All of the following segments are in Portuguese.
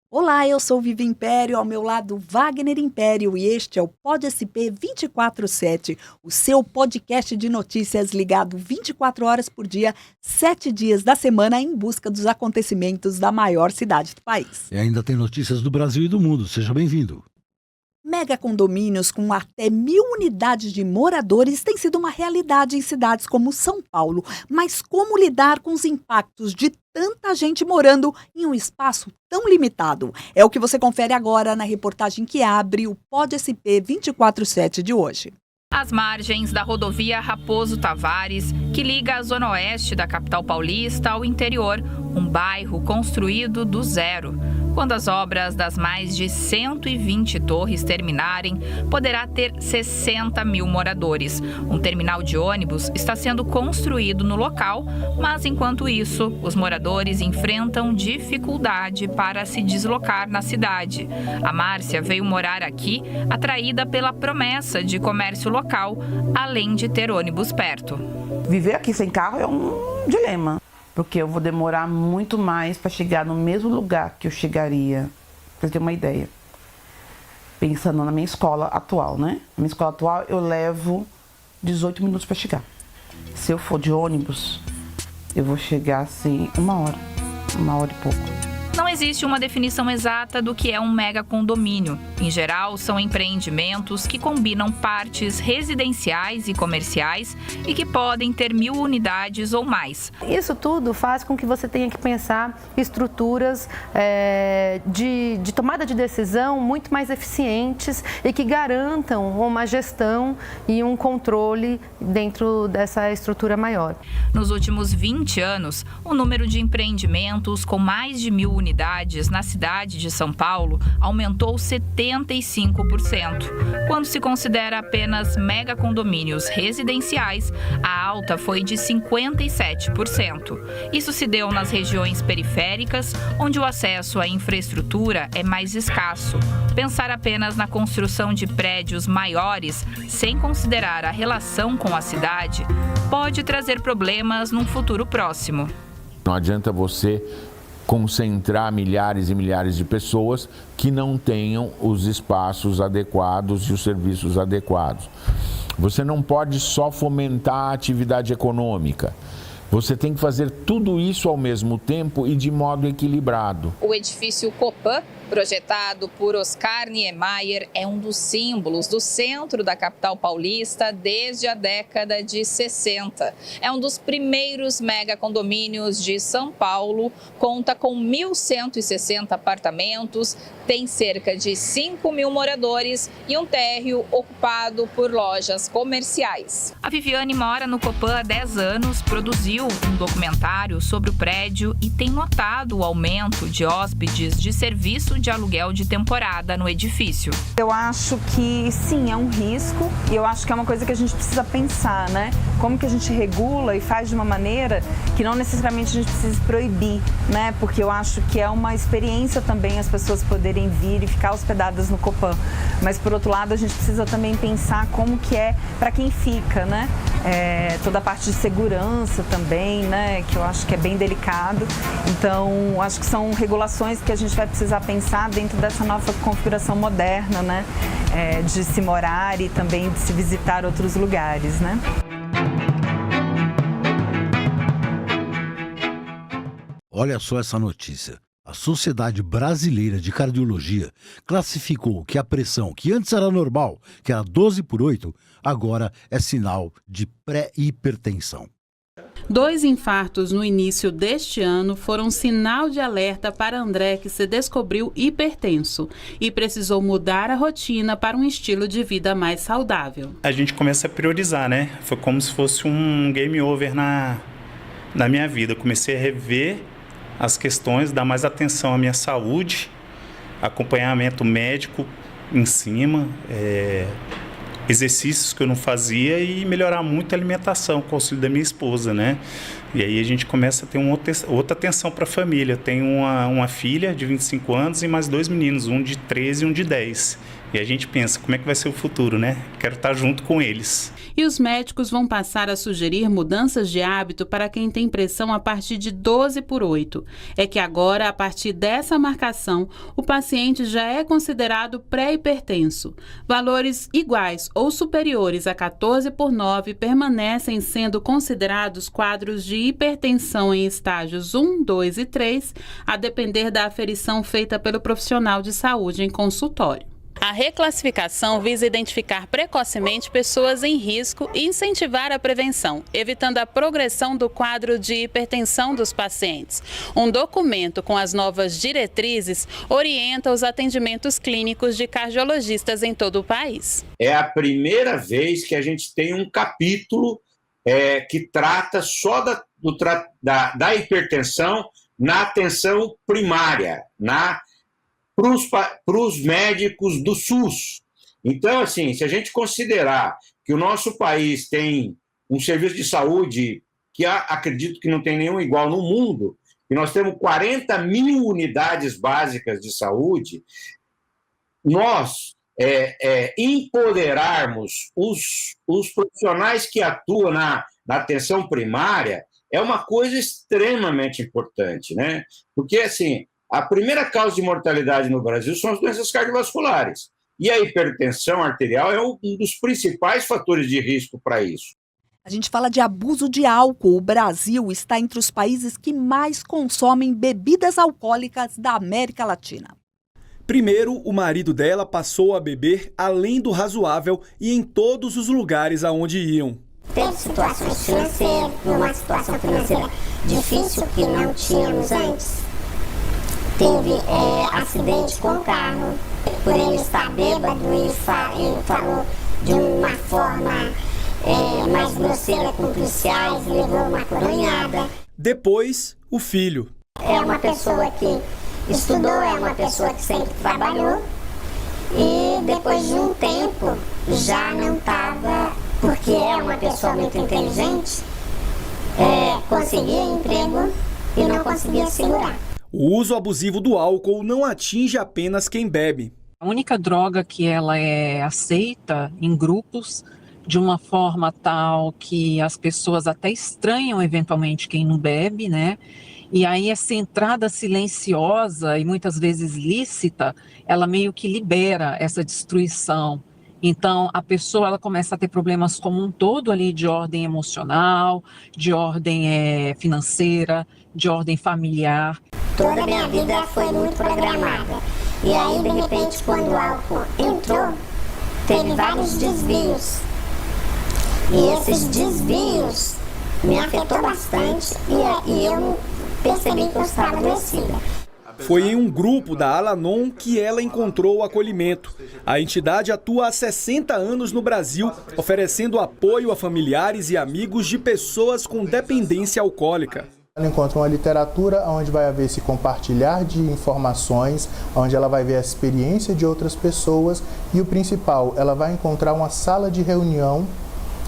Olá, eu sou Vivi Império, ao meu lado Wagner Império e este é o Pod SP 24/7, o seu podcast de notícias ligado 24 horas por dia, 7 dias da semana em busca dos acontecimentos da maior cidade do país. E ainda tem notícias do Brasil e do mundo, seja bem-vindo. Mega condomínios com até 1.000 unidades de moradores têm sido uma realidade em cidades como São Paulo. Mas como lidar com os impactos de tanta gente morando em um espaço tão limitado? É o que você confere agora na reportagem que abre o Pod SP 24/7 de hoje. Às margens da rodovia Raposo Tavares, que liga a zona oeste da capital paulista ao interior, um bairro construído do zero. Quando as obras das mais de 120 torres terminarem, poderá ter 60 mil moradores. Um terminal de ônibus está sendo construído no local, mas enquanto isso, os moradores enfrentam dificuldade para se deslocar na cidade. A Márcia veio morar aqui, atraída pela promessa de comércio local, além de ter ônibus perto. Viver aqui sem carro é um dilema. Porque eu vou demorar muito mais para chegar no mesmo lugar que eu chegaria, para você ter uma ideia. Pensando na minha escola atual, né? Na minha escola atual eu levo 18 minutos para chegar. Se eu for de ônibus, eu vou chegar assim 1 hora e pouco. Não existe uma definição exata do que é um mega condomínio. Em geral, são empreendimentos que combinam partes residenciais e comerciais e que podem ter 1.000 unidades ou mais. Isso tudo faz com que você tenha que pensar estruturas de tomada de decisão muito mais eficientes e que garantam uma gestão e um controle dentro dessa estrutura maior. Nos últimos 20 anos, o número de empreendimentos com mais de 1.000 unidades na cidade de São Paulo aumentou 75%. Quando se considera apenas mega condomínios residenciais, a alta foi de 57%. Isso se deu nas regiões periféricas, onde o acesso à infraestrutura é mais escasso. Pensar apenas na construção de prédios maiores, sem considerar a relação com a cidade, pode trazer problemas num futuro próximo. Não adianta você concentrar milhares e milhares de pessoas que não tenham os espaços adequados e os serviços adequados. Você não pode só fomentar a atividade econômica. Você tem que fazer tudo isso ao mesmo tempo e de modo equilibrado. O edifício Copan, projetado por Oscar Niemeyer, é um dos símbolos do centro da capital paulista desde a década de 60. É um dos primeiros mega condomínios de São Paulo, conta com 1.160 apartamentos, tem cerca de 5.000 moradores e um térreo ocupado por lojas comerciais. A Viviane mora no Copan há 10 anos, produziu um documentário sobre o prédio e tem notado o aumento de hóspedes de serviço de aluguel de temporada no edifício. Eu acho que sim, é um risco e eu acho que é uma coisa que a gente precisa pensar, né? Como que a gente regula e faz de uma maneira que não necessariamente a gente precise proibir, né? Porque eu acho que é uma experiência também as pessoas poderem vir e ficar hospedadas no Copan. Mas por outro lado, a gente precisa também pensar como que é para quem fica, né? Toda a parte de segurança também, né? Que eu acho que é bem delicado. Então, acho que são regulações que a gente vai precisar pensar dentro dessa nova configuração moderna, né? De se morar e também de se visitar outros lugares, né? Olha só essa notícia. A Sociedade Brasileira de Cardiologia classificou que a pressão, que antes era normal, que era 12/8, agora é sinal de pré-hipertensão. 2 infartos no início deste ano foram sinal de alerta para André, que se descobriu hipertenso e precisou mudar a rotina para um estilo de vida mais saudável. A gente começa a priorizar, né? Foi como se fosse um game over na minha vida. Eu comecei a rever as questões, dar mais atenção à minha saúde, acompanhamento médico em cima, exercícios que eu não fazia e melhorar muito a alimentação com o auxílio da minha esposa, né? E aí a gente começa a ter outra atenção para a família. Eu tenho uma filha de 25 anos e mais 2 meninos, um de 13 e um de 10. E a gente pensa, como é que vai ser o futuro, né? Quero estar junto com eles. E os médicos vão passar a sugerir mudanças de hábito para quem tem pressão a partir de 12/8. É que agora, a partir dessa marcação, o paciente já é considerado pré-hipertenso. Valores iguais ou superiores a 14/9 permanecem sendo considerados quadros de hipertensão em estágios 1, 2 e 3, a depender da aferição feita pelo profissional de saúde em consultório. A reclassificação visa identificar precocemente pessoas em risco e incentivar a prevenção, evitando a progressão do quadro de hipertensão dos pacientes. Um documento com as novas diretrizes orienta os atendimentos clínicos de cardiologistas em todo o país. É a primeira vez que a gente tem um capítulo que trata só da hipertensão na atenção primária, para os médicos do SUS. Então, assim, se a gente considerar que o nosso país tem um serviço de saúde que acredito que não tem nenhum igual no mundo, e nós temos 40 mil unidades básicas de saúde, nós empoderarmos os profissionais que atuam na atenção primária é uma coisa extremamente importante, né? Porque, assim, a primeira causa de mortalidade no Brasil são as doenças cardiovasculares. E a hipertensão arterial é um dos principais fatores de risco para isso. A gente fala de abuso de álcool. O Brasil está entre os países que mais consomem bebidas alcoólicas da América Latina. Primeiro, o marido dela passou a beber além do razoável e em todos os lugares aonde iam. Teve situações financeiras, uma situação financeira difícil que não tínhamos antes. Teve acidente com o carro, por ele estar bêbado, ele falou de uma forma mais grosseira com policiais, levou uma coronhada. Depois, o filho. É uma pessoa que estudou, é uma pessoa que sempre trabalhou e depois de um tempo já não estava, porque é uma pessoa muito inteligente, conseguia emprego e não conseguia segurar. O uso abusivo do álcool não atinge apenas quem bebe. A única droga que ela é aceita em grupos de uma forma tal que as pessoas até estranham eventualmente quem não bebe, né? E aí essa entrada silenciosa e muitas vezes lícita, ela meio que libera essa destruição. Então a pessoa ela começa a ter problemas como um todo ali de ordem emocional, de ordem financeira, de ordem familiar. Toda a minha vida foi muito programada. E aí, de repente, quando o álcool entrou, teve vários desvios. E esses desvios me afetou bastante e eu percebi que eu estava adoecida. Foi em um grupo da Al-Anon que ela encontrou o acolhimento. A entidade atua há 60 anos no Brasil, oferecendo apoio a familiares e amigos de pessoas com dependência alcoólica. Ela encontra uma literatura onde vai haver esse compartilhar de informações, onde ela vai ver a experiência de outras pessoas e o principal, ela vai encontrar uma sala de reunião,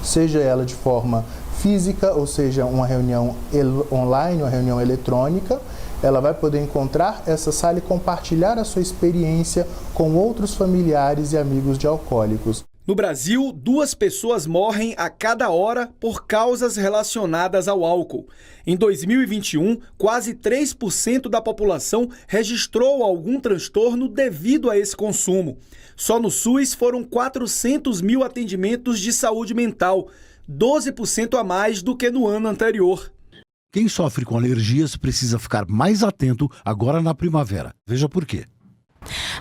seja ela de forma física, ou seja, uma reunião online, uma reunião eletrônica. Ela vai poder encontrar essa sala e compartilhar a sua experiência com outros familiares e amigos de alcoólicos. No Brasil, 2 pessoas morrem a cada hora por causas relacionadas ao álcool. Em 2021, quase 3% da população registrou algum transtorno devido a esse consumo. Só no SUS foram 400 mil atendimentos de saúde mental, 12% a mais do que no ano anterior. Quem sofre com alergias precisa ficar mais atento agora na primavera. Veja por quê.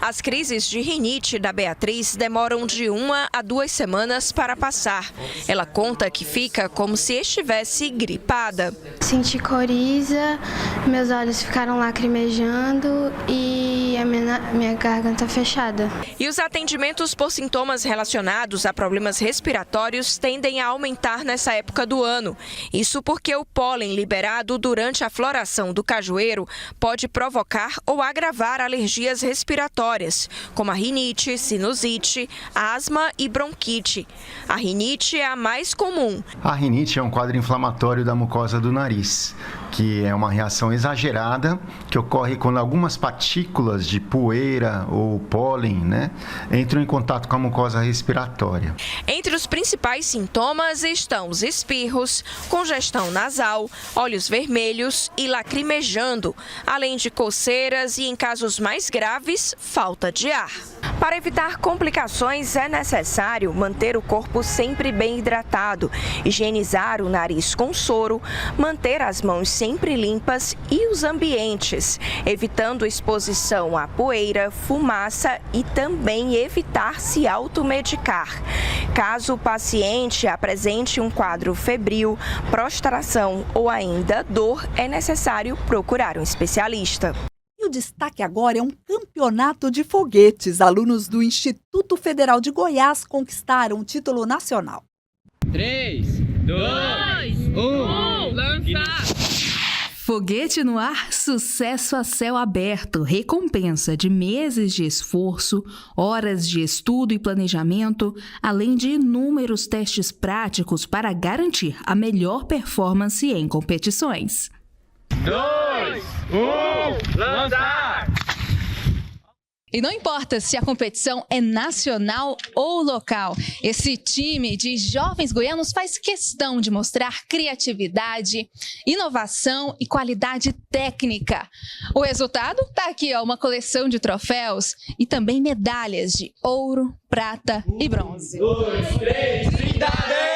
As crises de rinite da Beatriz demoram de 1 a 2 semanas para passar. Ela conta que fica como se estivesse gripada. Senti coriza, meus olhos ficaram lacrimejando e a minha garganta fechada. E os atendimentos por sintomas relacionados a problemas respiratórios tendem a aumentar nessa época do ano. Isso porque o pólen liberado durante a floração do cajueiro pode provocar ou agravar alergias respiratórias, como a rinite, sinusite, asma e bronquite. A rinite é a mais comum. A rinite é um quadro inflamatório da mucosa do nariz, que é uma reação exagerada que ocorre quando algumas partículas de pus poeira ou pólen, né, entram em contato com a mucosa respiratória. Entre os principais sintomas estão os espirros, congestão nasal, olhos vermelhos e lacrimejando, além de coceiras e, em casos mais graves, falta de ar. Para evitar complicações, é necessário manter o corpo sempre bem hidratado, higienizar o nariz com soro, manter as mãos sempre limpas e os ambientes, evitando exposição a poeira, fumaça e também evitar se automedicar. Caso o paciente apresente um quadro febril, prostração ou ainda dor, é necessário procurar um especialista. E o destaque agora é um campeonato de foguetes. Alunos do Instituto Federal de Goiás conquistaram o título nacional. 3, 2, 1, lançar! Foguete no ar, sucesso a céu aberto, recompensa de meses de esforço, horas de estudo e planejamento, além de inúmeros testes práticos para garantir a melhor performance em competições. 2, 1, lançar! E não importa se a competição é nacional ou local, esse time de jovens goianos faz questão de mostrar criatividade, inovação e qualidade técnica. O resultado está aqui, ó, uma coleção de troféus e também medalhas de ouro, prata e bronze. 1, 2, 3, Trindade!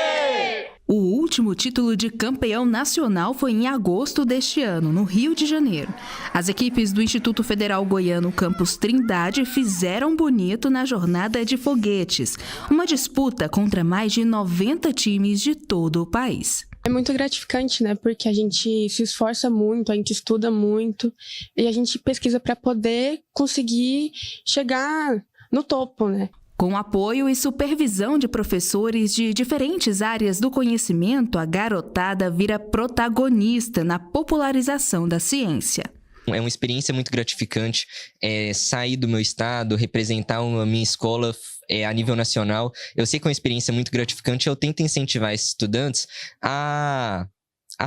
O último título de campeão nacional foi em agosto deste ano, no Rio de Janeiro. As equipes do Instituto Federal Goiano Campus Trindade fizeram bonito na jornada de foguetes, uma disputa contra mais de 90 times de todo o país. É muito gratificante, né? Porque a gente se esforça muito, a gente estuda muito e a gente pesquisa para poder conseguir chegar no topo, né? Com apoio e supervisão de professores de diferentes áreas do conhecimento, a garotada vira protagonista na popularização da ciência. É uma experiência muito gratificante sair do meu estado, representar a minha escola a nível nacional. Eu sei que é uma experiência muito gratificante, eu tento incentivar esses estudantes a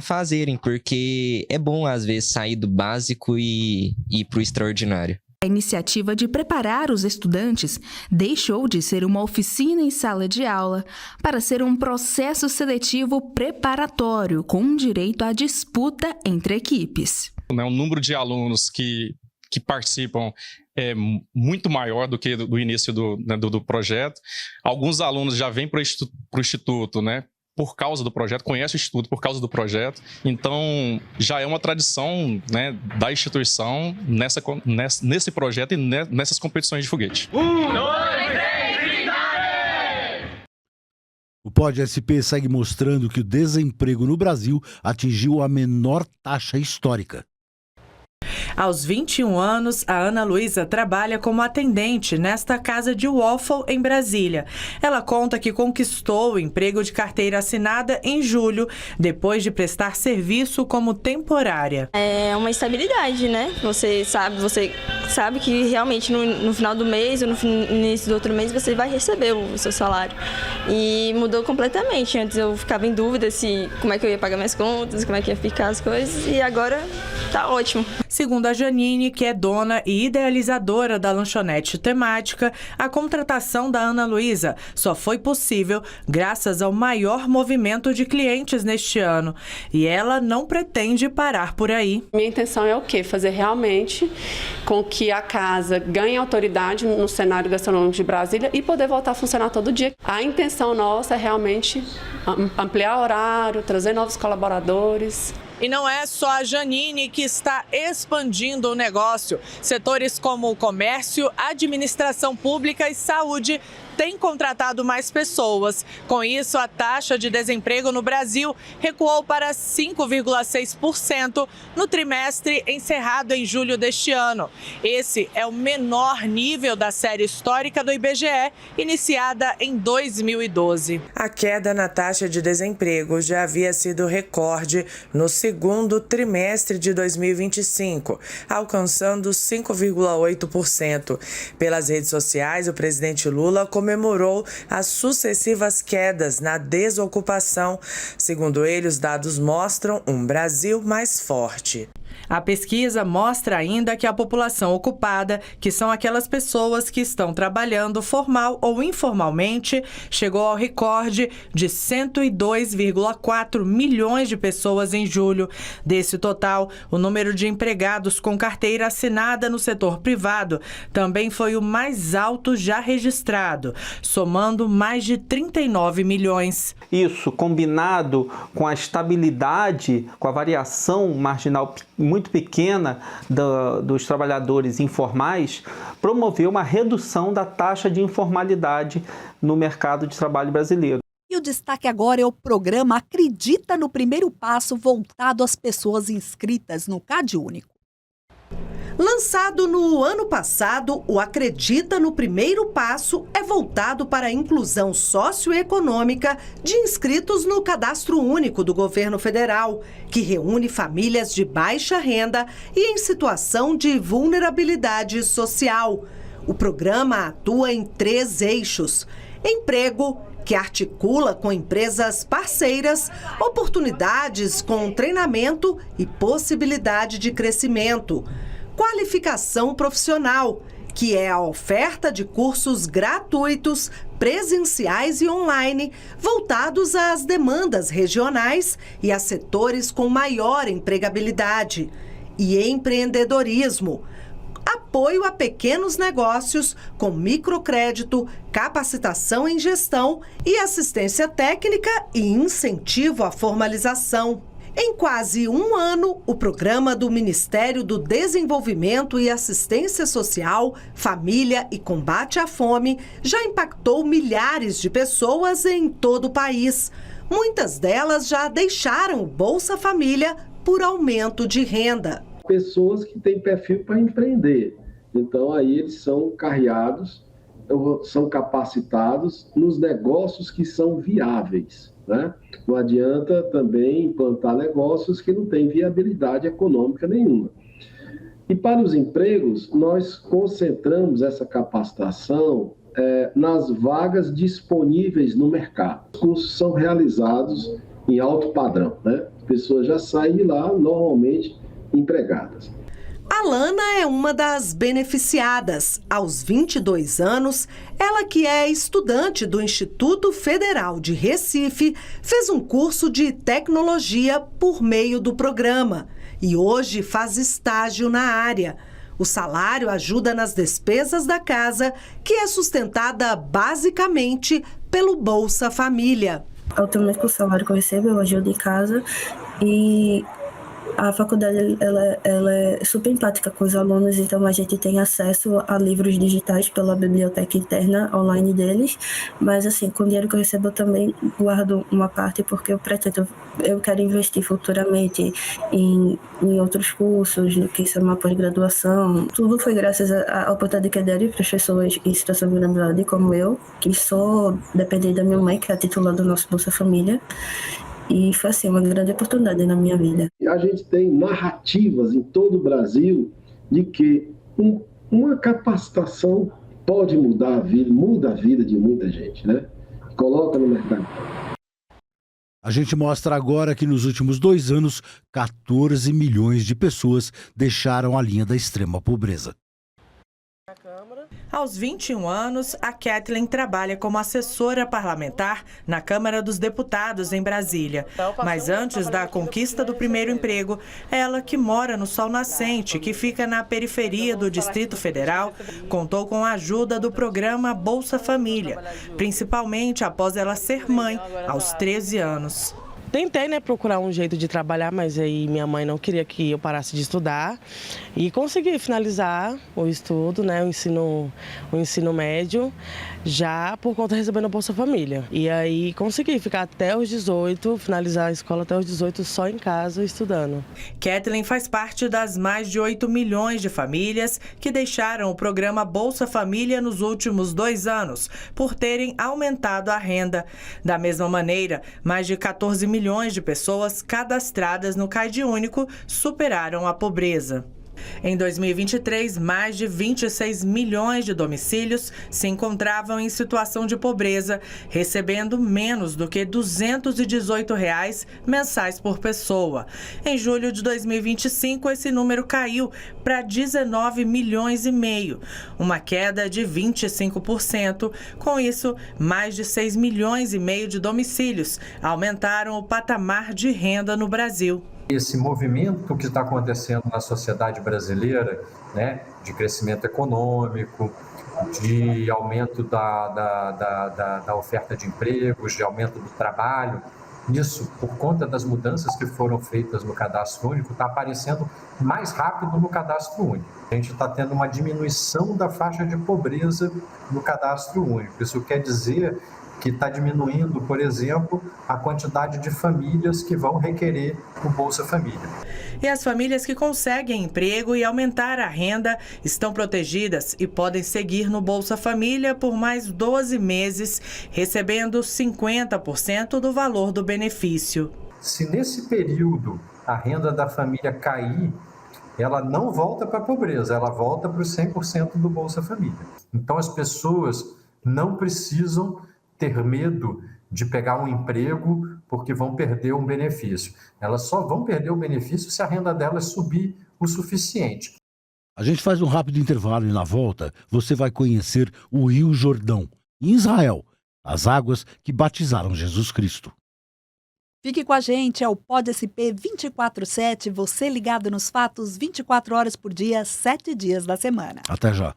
fazerem, porque é bom às vezes sair do básico e ir para o extraordinário. A iniciativa de preparar os estudantes deixou de ser uma oficina em sala de aula para ser um processo seletivo preparatório com direito à disputa entre equipes. O número de alunos que participam é muito maior do que do início do projeto. Alguns alunos já vêm para o Instituto, né? Por causa do projeto, conhece o Instituto por causa do projeto. Então, já é uma tradição, né, da instituição nesse projeto e nessas competições de foguete. 1, 2, 3, Trindade! O Pod SP segue mostrando que o desemprego no Brasil atingiu a menor taxa histórica. Aos 21 anos, a Ana Luísa trabalha como atendente nesta casa de waffle em Brasília. Ela conta que conquistou o emprego de carteira assinada em julho, depois de prestar serviço como temporária. É uma estabilidade, né? Você sabe que realmente no final do mês ou no início do outro mês você vai receber o seu salário. E mudou completamente. Antes eu ficava em dúvida como é que eu ia pagar minhas contas, como é que ia ficar as coisas, e agora tá ótimo. Segundo a Janine, que é dona e idealizadora da lanchonete temática, a contratação da Ana Luísa só foi possível graças ao maior movimento de clientes neste ano. E ela não pretende parar por aí. Minha intenção é o quê? Fazer realmente com que a casa ganhe autoridade no cenário gastronômico de Brasília e poder voltar a funcionar todo dia. A intenção nossa é realmente ampliar o horário, trazer novos colaboradores. E não é só a Janine que está expandindo o negócio. Setores como o comércio, administração pública e saúde têm contratado mais pessoas. Com isso, a taxa de desemprego no Brasil recuou para 5,6% no trimestre encerrado em julho deste ano. Esse é o menor nível da série histórica do IBGE, iniciada em 2012. A queda na taxa de desemprego já havia sido recorde no segundo trimestre de 2025, alcançando 5,8%. Pelas redes sociais, o presidente Lula comemorou as sucessivas quedas na desocupação. Segundo ele, os dados mostram um Brasil mais forte. A pesquisa mostra ainda que a população ocupada, que são aquelas pessoas que estão trabalhando formal ou informalmente, chegou ao recorde de 102,4 milhões de pessoas em julho. Desse total, o número de empregados com carteira assinada no setor privado também foi o mais alto já registrado, somando mais de 39 milhões. Isso, combinado com a estabilidade, com a variação marginal muito pequena dos trabalhadores informais, promoveu uma redução da taxa de informalidade no mercado de trabalho brasileiro. E o destaque agora é o programa Acredita no Primeiro Passo, voltado às pessoas inscritas no CadÚnico. Lançado no ano passado, o Acredita no Primeiro Passo é voltado para a inclusão socioeconômica de inscritos no Cadastro Único do Governo Federal, que reúne famílias de baixa renda e em situação de vulnerabilidade social. O programa atua em 3 eixos: emprego, que articula com empresas parceiras, oportunidades com treinamento e possibilidade de crescimento. Qualificação profissional, que é a oferta de cursos gratuitos, presenciais e online, voltados às demandas regionais e a setores com maior empregabilidade. E empreendedorismo, apoio a pequenos negócios com microcrédito, capacitação em gestão e assistência técnica e incentivo à formalização. Em quase um ano, o programa do Ministério do Desenvolvimento e Assistência Social, Família e Combate à Fome já impactou milhares de pessoas em todo o país. Muitas delas já deixaram o Bolsa Família por aumento de renda. Pessoas que têm perfil para empreender. Então, aí eles são carreados, são capacitados nos negócios que são viáveis, né? Não adianta também implantar negócios que não têm viabilidade econômica nenhuma. E para os empregos, nós concentramos essa capacitação nas vagas disponíveis no mercado. Os cursos são realizados em alto padrão, né? As pessoas já saem de lá normalmente empregadas. Alana é uma das beneficiadas. Aos 22 anos, ela, que é estudante do Instituto Federal de Recife, fez um curso de tecnologia por meio do programa e hoje faz estágio na área. O salário ajuda nas despesas da casa, que é sustentada basicamente pelo Bolsa Família. Atualmente, com o salário que eu recebo, eu ajudo em casa e a faculdade ela é super empática com os alunos, então a gente tem acesso a livros digitais pela biblioteca interna online deles, mas assim, com o dinheiro que eu recebo eu também guardo uma parte porque eu quero investir futuramente em outros cursos, no que isso é uma pós-graduação. Tudo foi graças à oportunidade que deram para as pessoas em situação de vulnerabilidade como eu, que sou dependente da minha mãe, que é a titular do nosso Bolsa Família. E foi assim, uma grande oportunidade na minha vida. A gente tem narrativas em todo o Brasil de que uma capacitação pode mudar a vida, muda a vida de muita gente, né? Coloca no mercado. A gente mostra agora que nos últimos 2 anos, 14 milhões de pessoas deixaram a linha da extrema pobreza. Aos 21 anos, a Kathleen trabalha como assessora parlamentar na Câmara dos Deputados, em Brasília. Mas antes da conquista do primeiro emprego, ela, que mora no Sol Nascente, que fica na periferia do Distrito Federal, contou com a ajuda do programa Bolsa Família, principalmente após ela ser mãe aos 13 anos. Tentei, procurar um jeito de trabalhar, mas aí minha mãe não queria que eu parasse de estudar e consegui finalizar o estudo, o ensino médio, já por conta de recebendo a Bolsa Família. E aí consegui ficar até os 18, finalizar a escola até os 18 só em casa estudando. Kathleen faz parte das mais de 8 milhões de famílias que deixaram o programa Bolsa Família nos últimos 2 anos, por terem aumentado a renda. Da mesma maneira, mais de 14 milhões de pessoas cadastradas no CadÚnico superaram a pobreza. Em 2023, mais de 26 milhões de domicílios se encontravam em situação de pobreza, recebendo menos do que R$ 218 mensais por pessoa. Em julho de 2025, esse número caiu para 19 milhões e meio, uma queda de 25%. Com isso, mais de 6 milhões e meio de domicílios aumentaram o patamar de renda no Brasil. Esse movimento que está acontecendo na sociedade brasileira, né, de crescimento econômico, de aumento da oferta de empregos, de aumento do trabalho, isso, por conta das mudanças que foram feitas no cadastro único, está aparecendo mais rápido no cadastro único. A gente está tendo uma diminuição da faixa de pobreza no cadastro único. Isso quer dizer que está diminuindo, por exemplo, a quantidade de famílias que vão requerer o Bolsa Família. E as famílias que conseguem emprego e aumentar a renda estão protegidas e podem seguir no Bolsa Família por mais 12 meses, recebendo 50% do valor do benefício. Se nesse período a renda da família cair, ela não volta para a pobreza, ela volta para os 100% do Bolsa Família. Então as pessoas não precisam ter medo de pegar um emprego porque vão perder um benefício. Elas só vão perder o benefício se a renda delas subir o suficiente. A gente faz um rápido intervalo e na volta você vai conhecer o Rio Jordão, em Israel, as águas que batizaram Jesus Cristo. Fique com a gente, é o Pod SP 24/7, você ligado nos fatos 24 horas por dia, 7 dias da semana. Até já.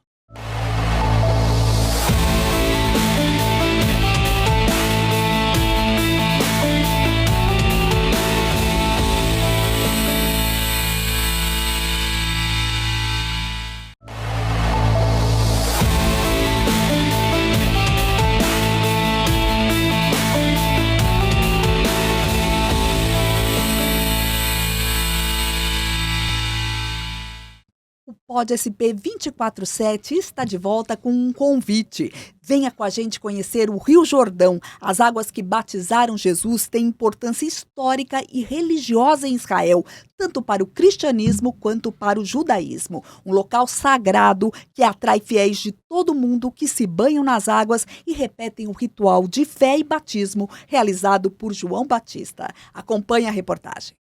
Pod SP 24/7 está de volta com um convite. Venha com a gente conhecer o Rio Jordão. As águas que batizaram Jesus têm importância histórica e religiosa em Israel, tanto para o cristianismo quanto para o judaísmo. Um local sagrado que atrai fiéis de todo mundo que se banham nas águas e repetem o ritual de fé e batismo realizado por João Batista. Acompanhe a reportagem.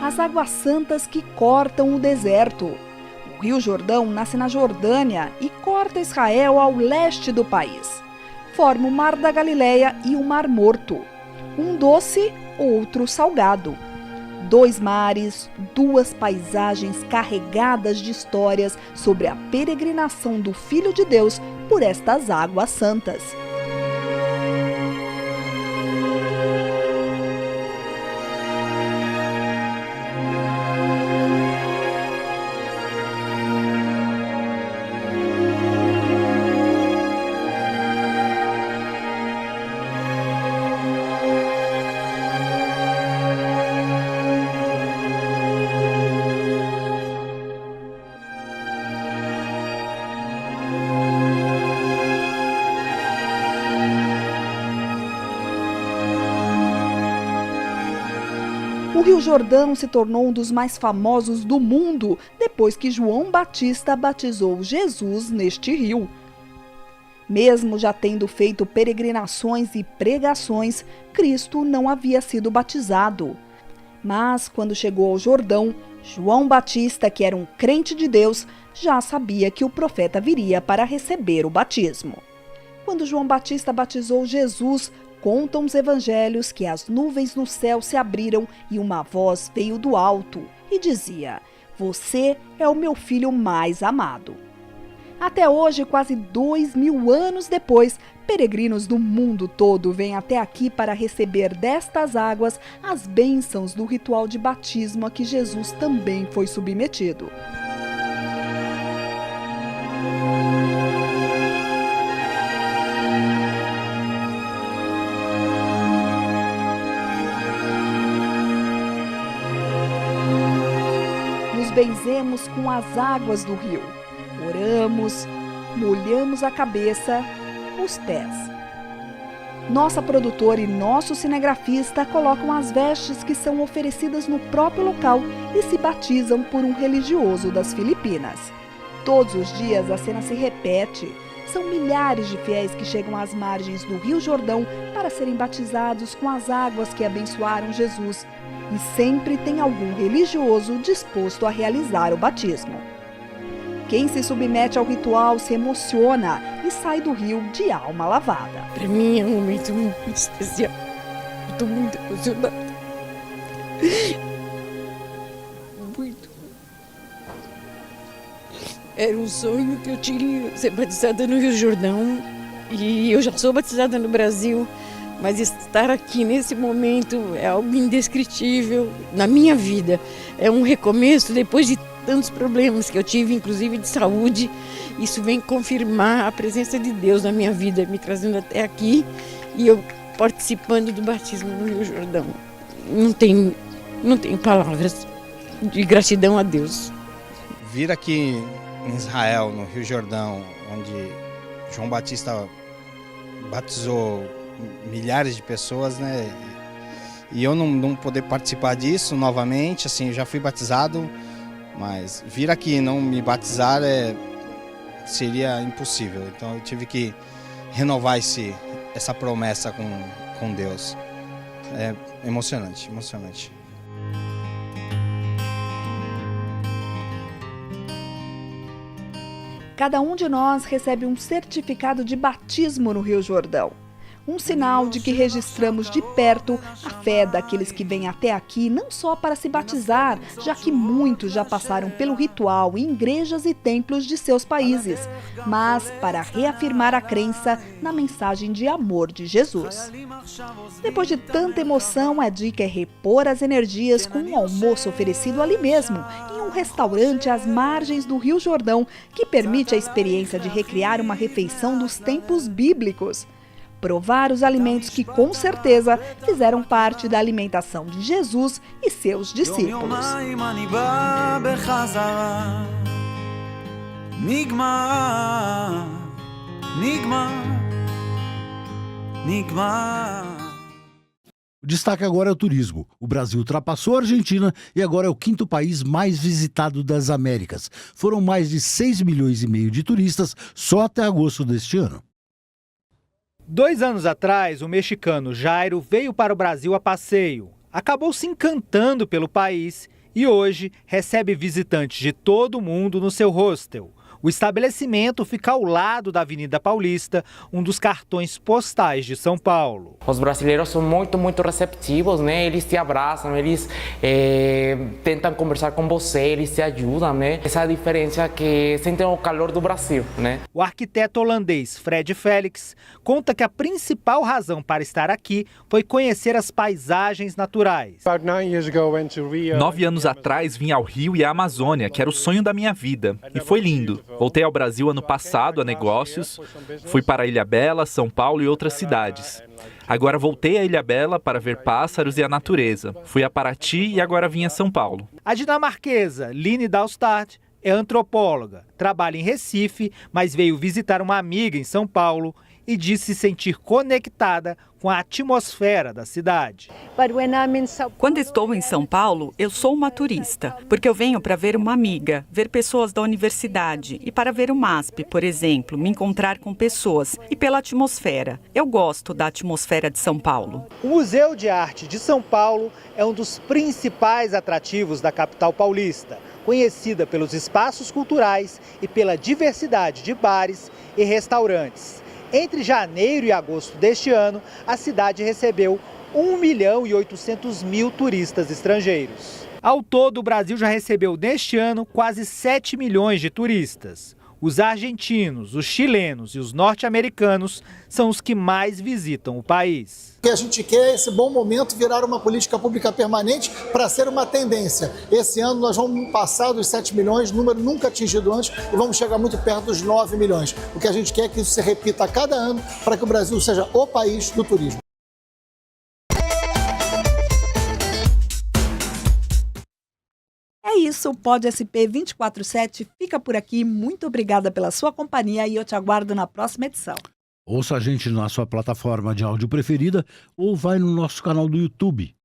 As águas santas que cortam o deserto. O Rio Jordão nasce na Jordânia e corta Israel ao leste do país. Forma o Mar da Galileia e o Mar Morto. Um doce, outro salgado. 2 mares, 2 paisagens carregadas de histórias sobre a peregrinação do Filho de Deus por estas águas santas. O Rio Jordão se tornou um dos mais famosos do mundo depois que João Batista batizou Jesus neste rio. Mesmo já tendo feito peregrinações e pregações, Cristo não havia sido batizado. Mas quando chegou ao Jordão, João Batista, que era um crente de Deus, já sabia que o profeta viria para receber o batismo. Quando João Batista batizou Jesus, contam os evangelhos que as nuvens no céu se abriram e uma voz veio do alto e dizia: "Você é o meu filho mais amado." Até hoje, quase 2000 anos depois, peregrinos do mundo todo vêm até aqui para receber destas águas as bênçãos do ritual de batismo a que Jesus também foi submetido. Nos benzemos com as águas do rio. Oramos, molhamos a cabeça os pés. Nossa produtora e nosso cinegrafista colocam as vestes que são oferecidas no próprio local e se batizam por um religioso das Filipinas. Todos os dias a cena se repete. São milhares de fiéis que chegam às margens do Rio Jordão para serem batizados com as águas que abençoaram Jesus. E sempre tem algum religioso disposto a realizar o batismo. Quem se submete ao ritual se emociona e sai do rio de alma lavada. Para mim é um momento muito especial. Estou muito emocionada. Muito. Era um sonho que eu tinha, ser batizada no Rio Jordão. E eu já sou batizada no Brasil. Mas estar aqui nesse momento é algo indescritível na minha vida. É um recomeço depois de tantos problemas que eu tive, inclusive de saúde. Isso vem confirmar a presença de Deus na minha vida, me trazendo até aqui e eu participando do batismo no Rio Jordão. Não tenho palavras de gratidão a Deus. Vir aqui em Israel, no Rio Jordão, onde João Batista batizou milhares de pessoas, né? E eu não poder participar disso novamente, assim, eu já fui batizado, mas vir aqui e não me batizar seria impossível. Então eu tive que renovar essa promessa com Deus. É emocionante, emocionante. Cada um de nós recebe um certificado de batismo no Rio Jordão. Um sinal de que registramos de perto a fé daqueles que vêm até aqui não só para se batizar, já que muitos já passaram pelo ritual em igrejas e templos de seus países, mas para reafirmar a crença na mensagem de amor de Jesus. Depois de tanta emoção, a dica é repor as energias com um almoço oferecido ali mesmo, em um restaurante às margens do Rio Jordão, que permite a experiência de recriar uma refeição dos tempos bíblicos. Provar os alimentos que, com certeza, fizeram parte da alimentação de Jesus e seus discípulos. O destaque agora é o turismo. O Brasil ultrapassou a Argentina e agora é o 5º país mais visitado das Américas. Foram mais de 6,5 milhões de turistas só até agosto deste ano. 2 anos atrás, o mexicano Jairo veio para o Brasil a passeio. Acabou se encantando pelo país e hoje recebe visitantes de todo o mundo no seu hostel. O estabelecimento fica ao lado da Avenida Paulista, um dos cartões postais de São Paulo. Os brasileiros são muito receptivos, né? Eles te abraçam, eles tentam conversar com você, eles te ajudam, né? Essa é a diferença que sentem o calor do Brasil, né? O arquiteto holandês Fred Felix conta que a principal razão para estar aqui foi conhecer as paisagens naturais. 9 anos atrás vim ao Rio e à Amazônia, que era o sonho da minha vida, e foi lindo. Voltei ao Brasil ano passado a negócios, fui para Ilhabela, São Paulo e outras cidades. Agora voltei a Ilhabela para ver pássaros e a natureza. Fui a Paraty e agora vim a São Paulo. A dinamarquesa Line Dalstad é antropóloga, trabalha em Recife, mas veio visitar uma amiga em São Paulo e disse se sentir conectada com a atmosfera da cidade. Quando estou em São Paulo, eu sou uma turista, porque eu venho para ver uma amiga, ver pessoas da universidade e para ver o MASP, por exemplo, me encontrar com pessoas e pela atmosfera. Eu gosto da atmosfera de São Paulo. O Museu de Arte de São Paulo é um dos principais atrativos da capital paulista, conhecida pelos espaços culturais e pela diversidade de bares e restaurantes. Entre janeiro e agosto deste ano, a cidade recebeu 1.800.000 turistas estrangeiros. Ao todo, o Brasil já recebeu neste ano quase 7 milhões de turistas. Os argentinos, os chilenos e os norte-americanos são os que mais visitam o país. O que a gente quer é esse bom momento virar uma política pública permanente para ser uma tendência. Esse ano nós vamos passar dos 7 milhões, número nunca atingido antes, e vamos chegar muito perto dos 9 milhões. O que a gente quer é que isso se repita a cada ano para que o Brasil seja o país do turismo. É isso, o Pod SP 24/7 fica por aqui. Muito obrigada pela sua companhia e eu te aguardo na próxima edição. Ouça a gente na sua plataforma de áudio preferida ou vai no nosso canal do YouTube,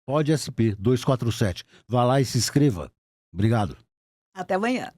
@PodSP247. Vá lá e se inscreva. Obrigado. Até amanhã.